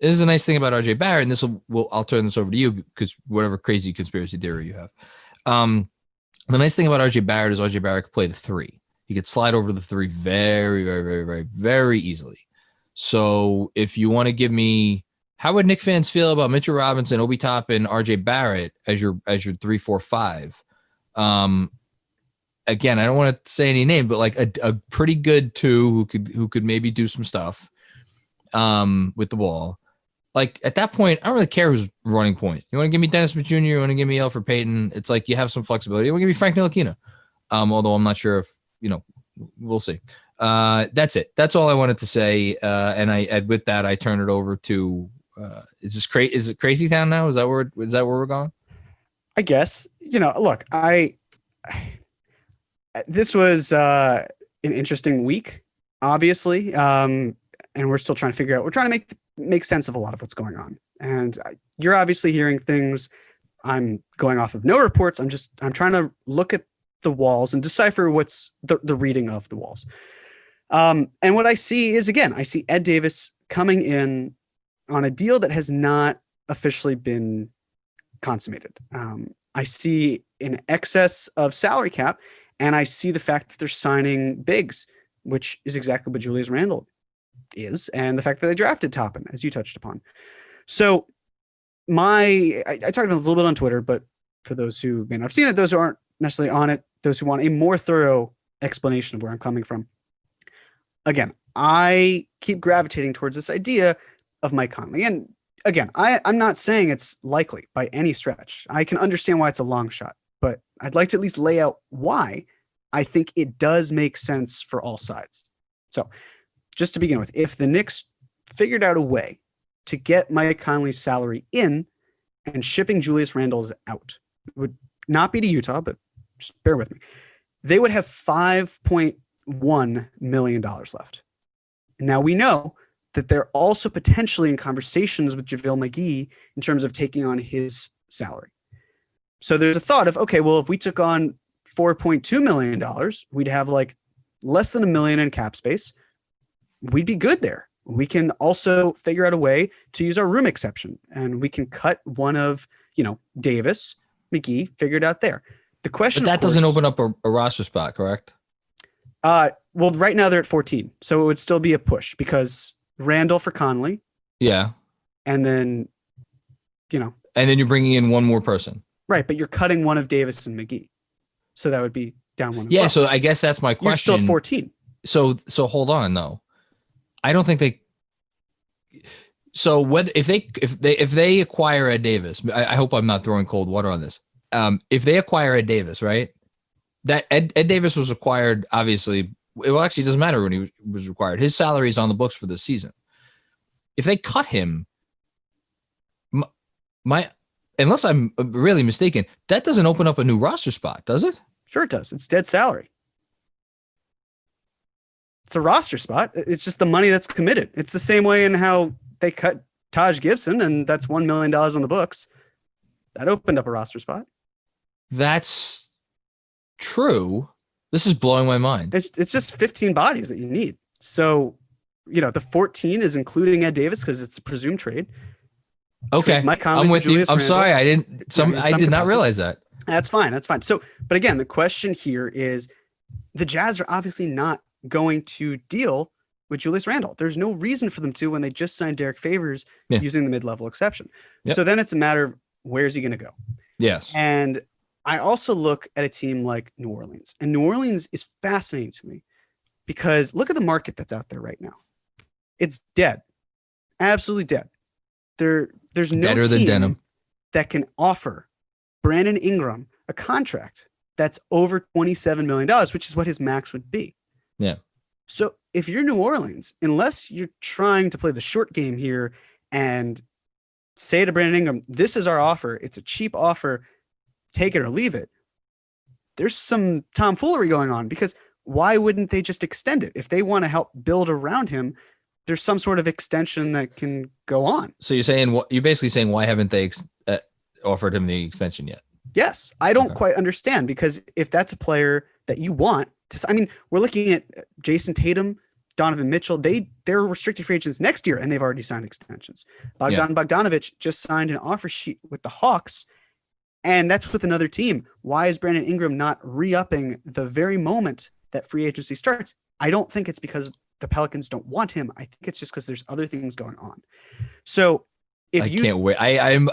This is the nice thing about RJ Barrett, and I'll turn this over to you because whatever crazy conspiracy theory you have. The nice thing about RJ Barrett is RJ Barrett could play the 3. He could slide over to the 3 very, very, very, very, very easily. So if you want to give me, how would Knicks fans feel about Mitchell Robinson, Obi Toppin, RJ Barrett as your 3, 4, 5? Again, I don't want to say any name, but like a pretty good 2 who could maybe do some stuff with the ball. Like at that point, I don't really care who's running point. You want to give me Dennis Smith Jr., you want to give me Elfrid Payton. It's like you have some flexibility. You want to give me Frank Ntilikina. Although I'm not sure if, we'll see. That's it. That's all I wanted to say. And with that, I turn it over to, is it Crazy Town now? Is that where we're going? I guess, look, this was an interesting week, obviously. And we're still trying to figure out, we're trying to make sense of a lot of what's going on. And you're obviously hearing things. I'm going off of no reports. I'm trying to look at the walls and decipher what's the reading of the walls. And what I see is, again, I see Ed Davis coming in on a deal that has not officially been consummated. I see an excess of salary cap, and I see the fact that they're signing bigs, which is exactly what Julius Randle is, and the fact that they drafted Toppin, as you touched upon. So I talked about this a little bit on Twitter, but for those who may not have seen it, those who aren't necessarily on it, those who want a more thorough explanation of where I'm coming from. Again, I keep gravitating towards this idea of Mike Conley. And again, I'm not saying it's likely by any stretch. I can understand why it's a long shot, but I'd like to at least lay out why I think it does make sense for all sides. So just to begin with, if the Knicks figured out a way to get Mike Conley's salary in and shipping Julius Randle's out, it would not be to Utah, but just bear with me, they would have $5.1 million left. Now we know that they're also potentially in conversations with JaVale McGee in terms of taking on his salary. So there's a thought of, okay, well, if we took on $4.2 million, we'd have like less than $1 million in cap space. We'd be good there. We can also figure out a way to use our room exception, and we can cut one of, Davis, McGee, figured out there. The question, but that doesn't open up a roster spot, correct? Well, right now they're at 14, so it would still be a push because Randall for Conley. Yeah. And then, And then you're bringing in one more person. Right, but you're cutting one of Davis and McGee. So that would be down one. Yeah, so I guess that's my question. You're still at 14. So hold on, though. I don't think they. So whether if they acquire Ed Davis, I hope I'm not throwing cold water on this. If they acquire Ed Davis, right? That Ed Davis was acquired, obviously. Well, actually, it doesn't matter when he was acquired. His salary is on the books for this season. If they cut him, unless I'm really mistaken, that doesn't open up a new roster spot, does it? Sure it does. It's dead salary. It's a roster spot. It's just the money that's committed. It's the same way in how they cut Taj Gibson, and that's $1 million on the books. That opened up a roster spot. That's true. This is blowing my mind. It's just 15 bodies that you need. So, the 14 is including Ed Davis because it's a presumed trade. Okay, I'm with you. I'm sorry, I did not realize that. That's fine. So, but again, the question here is, the Jazz are obviously not going to deal with Julius Randle. There's no reason for them to when they just signed Derek Favors using the mid-level exception. Yep. So then it's a matter of where's he going to go? Yes. And I also look at a team like New Orleans, and New Orleans is fascinating to me because look at the market that's out there right now. It's dead. Absolutely dead. There's no Deader than denim that can offer Brandon Ingram a contract that's over $27 million, which is what his max would be. Yeah. So if you're New Orleans, unless you're trying to play the short game here and say to Brandon Ingram, this is our offer, it's a cheap offer, take it or leave it, there's some tomfoolery going on because why wouldn't they just extend it? If they want to help build around him, there's some sort of extension that can go on. So you're basically saying why haven't they offered him the extension yet? Yes. I don't quite understand because if that's a player that you want to, we're looking at Jason Tatum, Donovan Mitchell, they're restricted free agents next year, and they've already signed extensions. Bogdanovich just signed an offer sheet with the Hawks, and that's with another team. Why is Brandon Ingram not re-upping the very moment that free agency starts? I don't think it's because the Pelicans don't want him. I think it's just because there's other things going on. So if you can't wait. I'm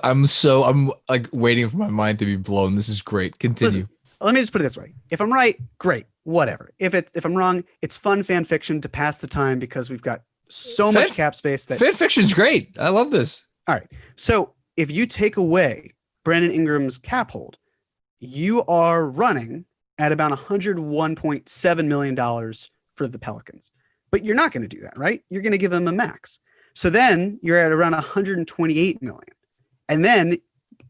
like waiting for my mind to be blown. This is great. Continue. Listen, let me just put it this way. If I'm right, great. Whatever. If I'm wrong, it's fun fan fiction to pass the time because we've got so much cap space that fan fiction's great. I love this. All right. So if you take away Brandon Ingram's cap hold, you are running at about $101.7 million for the Pelicans. But you're not going to do that, right? You're going to give them a max. So then you're at around $128 million. And then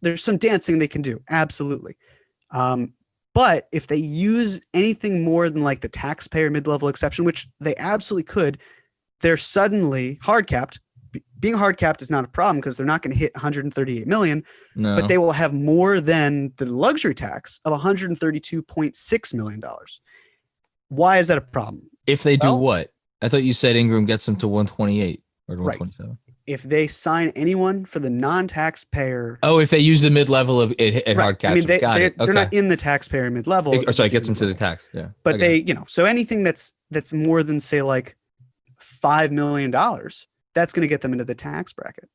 there's some dancing they can do. Absolutely. But if they use anything more than like the taxpayer mid-level exception, which they absolutely could, they're suddenly hard capped. Being hard capped is not a problem because they're not going to hit 138 million, but they will have more than the luxury tax of $132.6 million. Why is that a problem? If they do what? I thought you said Ingram gets them to 128 or 127. Right. If they sign anyone for the non-taxpayer. Oh, if they use the mid-level of hard caps. I mean, they're not in the taxpayer mid-level. So it gets them to the tax. Yeah. But so anything that's more than say like $5 million, that's going to get them into the tax bracket.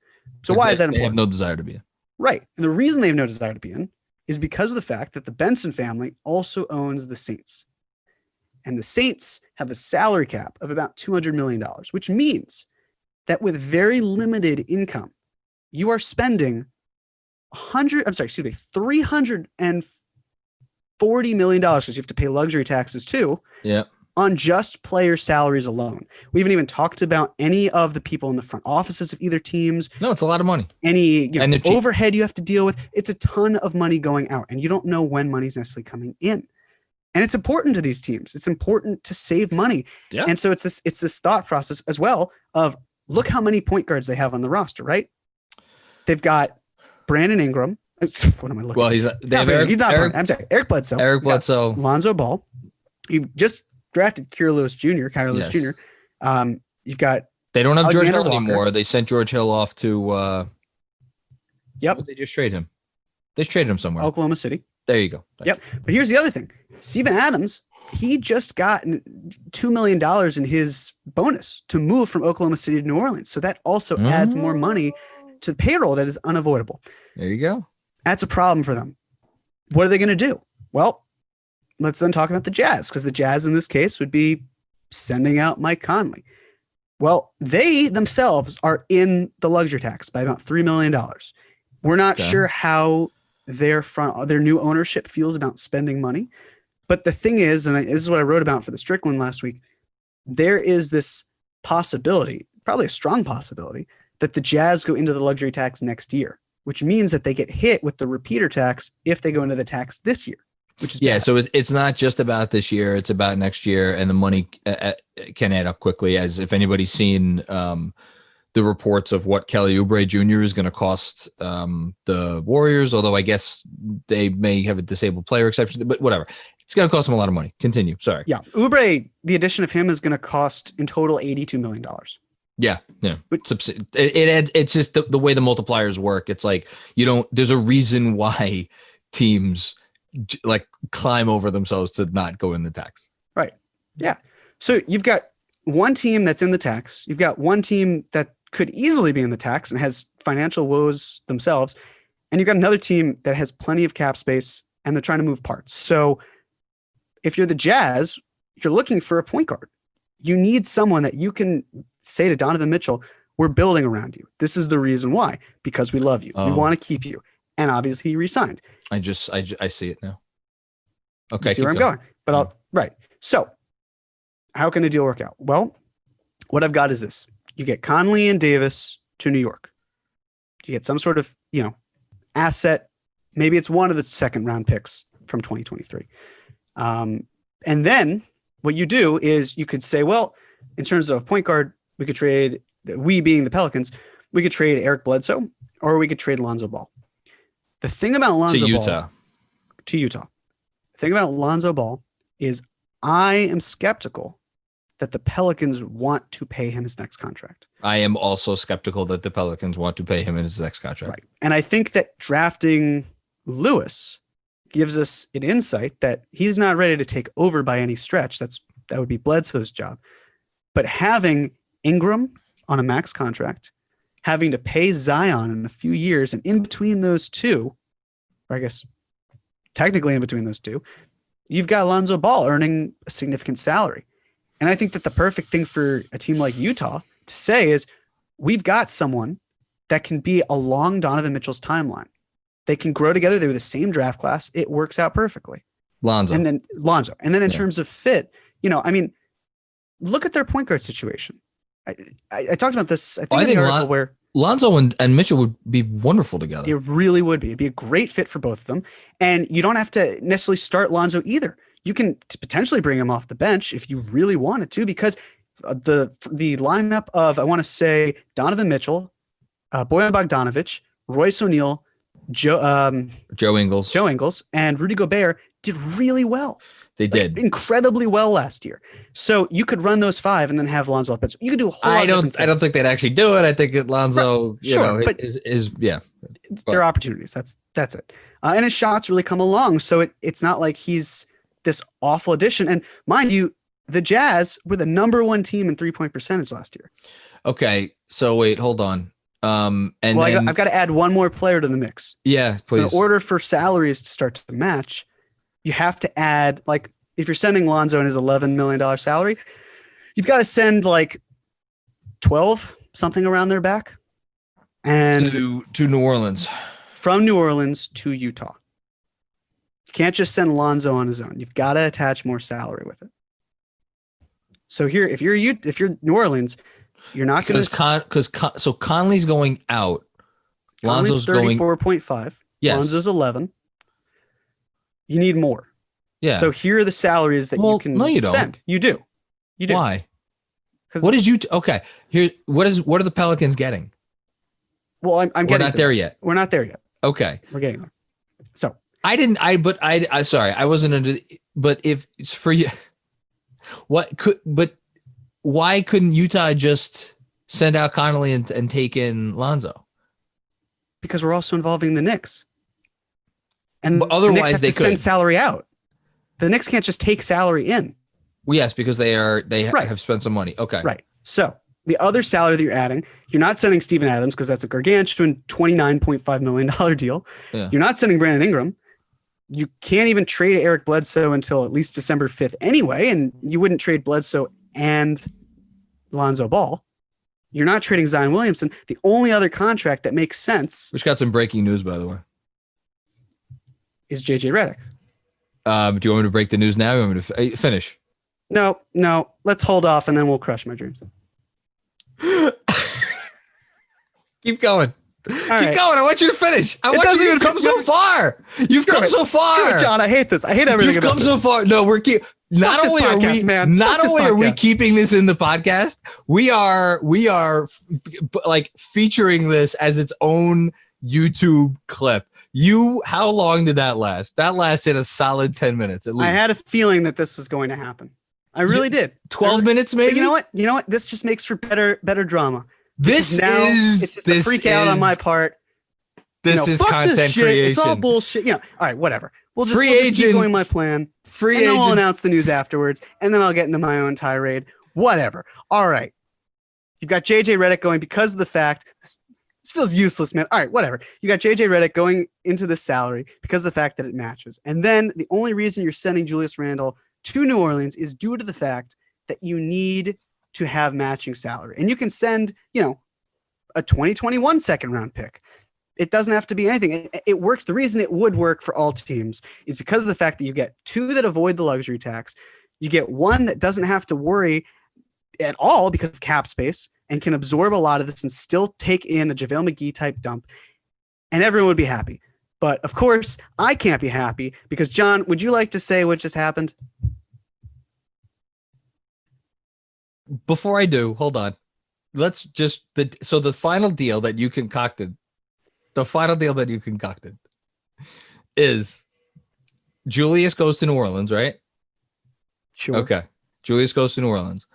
So why is that important? They have no desire to be in. Right. And the reason they have no desire to be in is because of the fact that the Benson family also owns the Saints. And the Saints have a salary cap of about $200 million, which means that with very limited income, you are spending $340 million because you have to pay luxury taxes too. Yeah. On just player salaries alone. We haven't even talked about any of the people in the front offices of either teams. No, it's a lot of money. Any overhead you have to deal with. It's a ton of money going out, and you don't know when money's necessarily coming in. And it's important to these teams. It's important to save money. Yeah. And so it's this thought process as well of look how many point guards they have on the roster, right? They've got Brandon Ingram. What am I looking at? Well, Eric Bledsoe. Lonzo Ball. You've just drafted Kyrie Lewis Jr. You've got. They don't have Alexander George Hill Walker. anymore. They sent George Hill off to. They just trade him. They traded him somewhere. Oklahoma City. There you go. Yep. But here's the other thing. Steven Adams, he just got $2 million in his bonus to move from Oklahoma City to New Orleans. So that also adds more money to the payroll that is unavoidable. There you go. That's a problem for them. What are they going to do? Well, let's then talk about the Jazz, because the Jazz in this case would be sending out Mike Conley. Well, they themselves are in the luxury tax by about $3 million. We're not sure how their new ownership feels about spending money. But the thing is, and this is what I wrote about for the Strickland last week, there is this possibility, probably a strong possibility, that the Jazz go into the luxury tax next year, which means that they get hit with the repeater tax if they go into the tax this year, which is bad. So it's not just about this year, it's about next year, and the money can add up quickly, as if anybody's seen the reports of what Kelly Oubre Jr. is going to cost the Warriors, although I guess they may have a disabled player exception, but whatever. It's going to cost them a lot of money. Continue. Sorry. Yeah. Oubre, the addition of him is going to cost in total $82 million. Yeah. Yeah. It adds, it's just the way the multipliers work. It's like, there's a reason why teams like climb over themselves to not go in the tax. Right. Yeah. So you've got one team that's in the tax. You've got one team that could easily be in the tax and has financial woes themselves. And you've got another team that has plenty of cap space and they're trying to move parts. So if you're the Jazz, you're looking for a point guard. You need someone that you can say to Donovan Mitchell, we're building around you. This is the reason why, because we love you. We want to keep you. And obviously he resigned. I see it now. Okay. You see where I'm going. But right. So how can the deal work out? Well, what I've got is this. You get Conley and Davis to New York. You get some sort of, asset. Maybe it's one of the second round picks from 2023. And then what you do is you could say, well, in terms of point guard, we could trade, we being the Pelicans, we could trade Eric Bledsoe or we could trade Lonzo Ball. The thing about Lonzo Ball to Utah. The thing about Lonzo Ball is I am skeptical that the Pelicans want to pay him his next contract. I am also skeptical that the Pelicans want to pay him in his next contract. Right. And I think that drafting Lewis gives us an insight that he's not ready to take over by any stretch. That would be Bledsoe's job. But having Ingram on a max contract, having to pay Zion in a few years, and in between those two, or I guess technically in between those two, you've got Lonzo Ball earning a significant salary. And I think that the perfect thing for a team like Utah to say is, we've got someone that can be along Donovan Mitchell's timeline. They can grow together. They're the same draft class. It works out perfectly. Lonzo. And then in terms of fit, look at their point guard situation. I talked about this. I think in the article where Lonzo and Mitchell would be wonderful together. It really would be. It'd be a great fit for both of them. And you don't have to necessarily start Lonzo either. You can potentially bring him off the bench if you really wanted to, because the lineup of, I want to say, Donovan Mitchell, Bojan Bogdanovic, Royce O'Neal, Joe Ingles, and Rudy Gobert did really well. They did incredibly well last year. So you could run those five and then have Lonzo off bench. You could do a whole I don't think they'd actually do it. I think that Lonzo, but there are opportunities. That's it. And his shots really come along. So it's not like he's this awful addition. And mind you, the Jazz were the number one team in 3-point percentage last year. Okay. So wait, hold on. I've got to add one more player to the mix. Yeah, please. In order for salaries to start to match, you have to add, like, if you're sending Lonzo and his $11 million salary, you've got to send like 12, something around there back. And to New Orleans. From New Orleans to Utah. You can't just send Lonzo on his own. You've got to attach more salary with it. So here, if you're New Orleans, you're not going to so Conley's going out. Lonzo's 34.5. Yes. Lonzo's 11. You need more. Yeah. So here are the salaries that you can send. You do. Why? Because what is you? Okay. Here. What are the Pelicans getting? Well, I'm getting. We're not there yet. We're not there yet. Okay. We're getting there. So I sorry, I wasn't under. But if it's for you, why couldn't Utah just send out Conley and take in Lonzo? Because we're also involving the Knicks. And otherwise, the Knicks have they to send salary out. The Knicks can't just take salary in. Well, yes, because they have spent some money. Okay. Right. So the other salary that you're adding, you're not sending Steven Adams because that's a gargantuan $29.5 million deal. Yeah. You're not sending Brandon Ingram. You can't even trade Eric Bledsoe until at least December 5th anyway, and you wouldn't trade Bledsoe and Lonzo Ball. You're not trading Zion Williamson. The only other contract that makes sense, which got some breaking news, by the way, is JJ Redick. Do you want me to break the news now? You want me to finish? No. Let's hold off and then we'll crush my dreams. Keep going. Keep going. I want you to finish. You've come so far. You've come so far. John, I hate this. I hate everything. You've come so far. No, not only are we keeping this in the podcast, we are like featuring this as its own YouTube clip. How long did that last? That lasted a solid 10 minutes at least. I had a feeling that this was going to happen. I really did. 12 minutes maybe? But you know what? This just makes for better drama. It's just a freak out on my part. This is content creation. It's all bullshit. All right, whatever. We'll just keep going my plan. And then we'll announce the news afterwards. And then I'll get into my own tirade. Whatever. All right. You've got JJ Redick going because of the fact this feels useless, man. All right, whatever. You got JJ Redick going into this salary because of the fact that it matches. And then the only reason you're sending Julius Randle to New Orleans is due to the fact that you need to have matching salary. And you can send, a 2021 second round pick. It doesn't have to be anything. It works. The reason it would work for all teams is because of the fact that you get two that avoid the luxury tax. You get one that doesn't have to worry at all because of cap space and can absorb a lot of this and still take in a JaVale McGee type dump. And everyone would be happy. But of course, I can't be happy because, John, would you like to say what just happened? Before I do, hold on. Let's just the final deal that you concocted. The final deal that you concocted is Julius goes to New Orleans, right? Sure. Okay. Julius goes to New Orleans.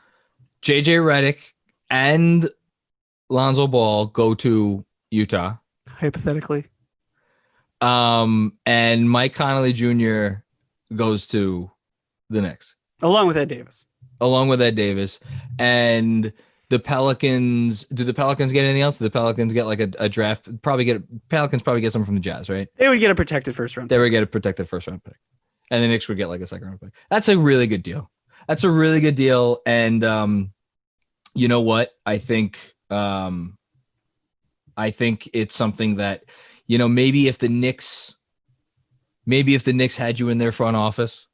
JJ Redick and Lonzo Ball go to Utah. Hypothetically. And Mike Conley Jr. goes to the Knicks. Along with Ed Davis. And the Pelicans, do the Pelicans get anything else? Do the Pelicans get like a draft? Pelicans probably get something from the Jazz, right? They would get a protected first round. They would get a protected first round pick. And the Knicks would get like a second round pick. That's a really good deal. And you know what? I think it's something that, you know, maybe if the Knicks had you in their front office,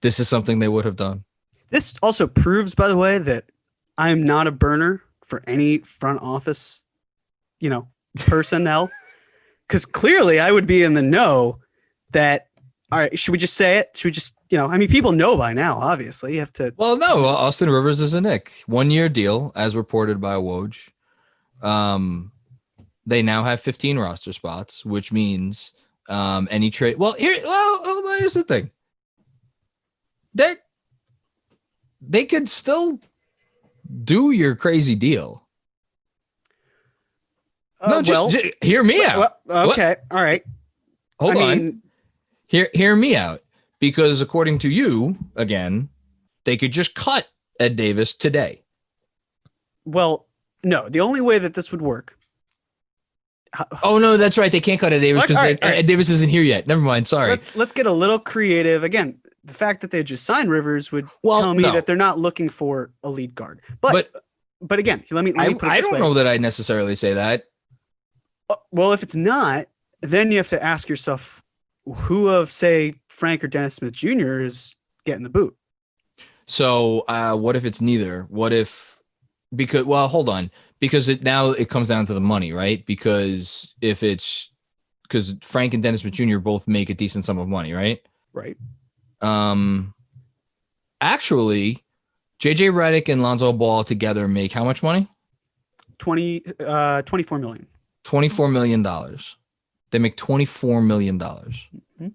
this is something they would have done. This also proves, by the way, that I'm not a burner for any front office, you know, personnel. Because clearly I would be in the know that, all right, should we just say it? Should we just, you know, I mean, people know by now, obviously. You have to. Well, no, Austin Rivers is a Knick. 1 year deal, as reported by Woj. They now have 15 roster spots, which means any trade. Well, here's the thing. They could still do your crazy deal. Just hear me out. Okay. What? All right. Hold on. Hear me out. Because according to you, again, they could just cut Ed Davis today. Well, no. The only way that this would work. Oh, no, that's right. They can't cut Ed Davis because Ed Davis isn't here yet. Never mind. Sorry. Let's get a little creative. Again, the fact that they just signed Rivers would tell me that they're not looking for a lead guard. But again, let me put it this way. I don't know that I necessarily say that. Well, if it's not, then you have to ask yourself, who of, say, Frank or Dennis Smith Jr. is getting the boot? So what if it's neither? Hold on. Because it comes down to the money, right? Because Frank and Dennis Smith Jr. both make a decent sum of money, right? Right. Actually, JJ Redick and Lonzo Ball together make how much money? 24 million. $24 million. They make $24 million. Mm-hmm.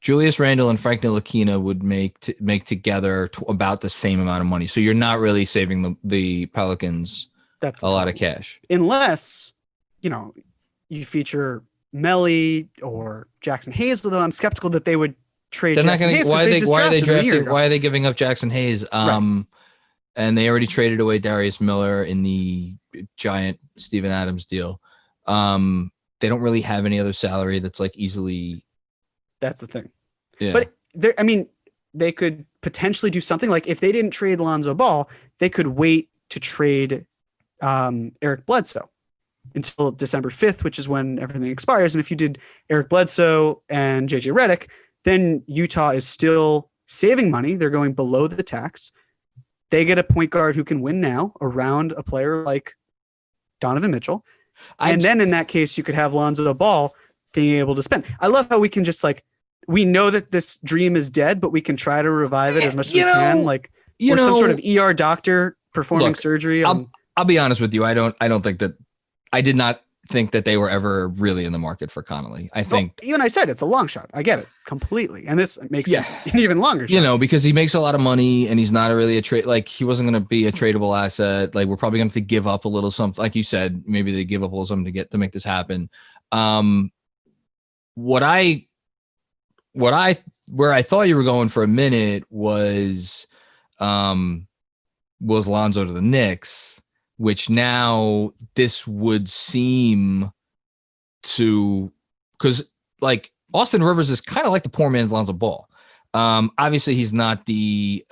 Julius Randle and Frank Ntilikina would make together about the same amount of money. So you're not really saving the Pelicans a lot of cash. Unless, you know, you feature Melly or Jackson Hayes, although I'm skeptical that they would trade Jackson Hayes. Why are they giving up Jackson Hayes? Right. And they already traded away Darius Miller in the giant Steven Adams deal. They don't really have any other salary that's like easily. That's the thing. Yeah. But they could potentially do something like if they didn't trade Lonzo Ball, they could wait to trade Eric Bledsoe until December 5th, which is when everything expires. And if you did Eric Bledsoe and JJ Redick, then Utah is still saving money. They're going below the tax. They get a point guard who can win now around a player like Donovan Mitchell. And then in that case, you could have Lonzo Ball being able to spend. I love how we can just we know that this dream is dead, but we can try to revive it as much as we can. Some sort of ER doctor performing surgery. I'll be honest with you. I did not think that they were ever really in the market for Conley. I said it's a long shot. I get it completely. And this makes it an even longer shot. Because he makes a lot of money and he's not really a trade. He wasn't going to be a tradable asset. We're probably going to have to give up a little something. Like you said, maybe they give up a little something to make this happen. Where I thought you were going for a minute was Lonzo to the Knicks, which now this would seem to, because Austin Rivers is kind of like the poor man's Lonzo Ball. Obviously he's not the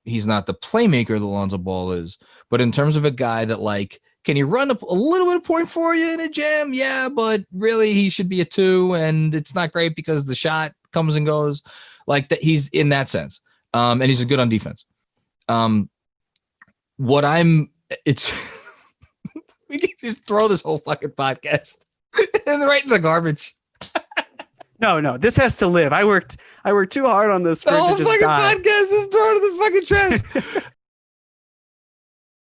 playmaker that Lonzo Ball is, but in terms of a guy that can he run a little bit of point for you in a jam? Yeah, but really he should be a 2, and it's not great because the shot comes and goes that. He's in that sense. And he's good on defense. We can just throw this whole fucking podcast right in the garbage. No, this has to live. I worked too hard on this. The whole fucking podcast is thrown in the fucking trash.